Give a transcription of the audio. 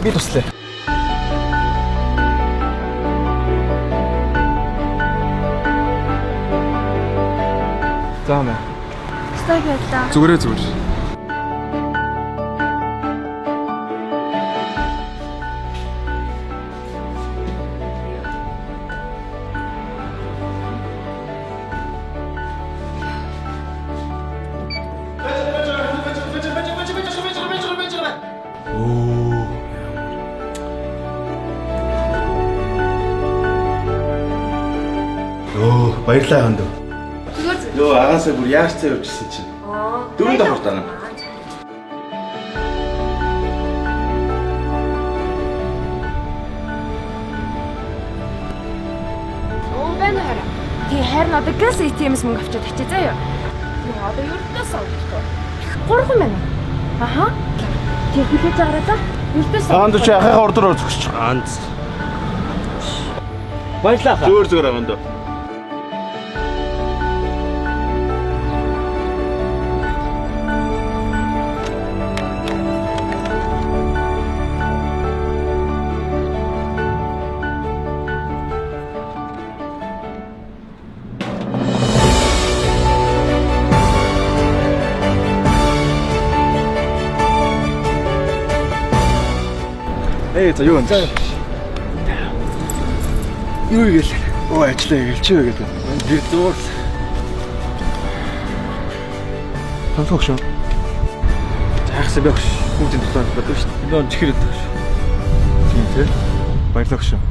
Би туслая. Заана. Стой байлаа. Зүгээрээ зүгээр. Баярлалаа ханд. Зүгээр. Йоо агаасаа бүр яаж цаа явуулчихсан чинь. Дөрөв давхар таа. Оо байна хараа. Тий харин одоо газ ATM-с мөнгө авчиад очие заяа. Одоо юрдээс авчихсан. 3 байна. Аха. Тий хүлээж аваад та. Юрдээс. Ханд чи ахыхаа ордороо зогсож байгаа. Ганц. Баярлалаа. Зүгээр ханд. За юу вэ? Юу гээл? Оо ажиллаа гээл чи вэ гээл. Би зур. Хансах шүү. Заахсаа байх ш. Бүгдийн тулаанд бодож шүү. Энэ он чихэр өгдөг ш. Тийм тий. Баярлах шүү.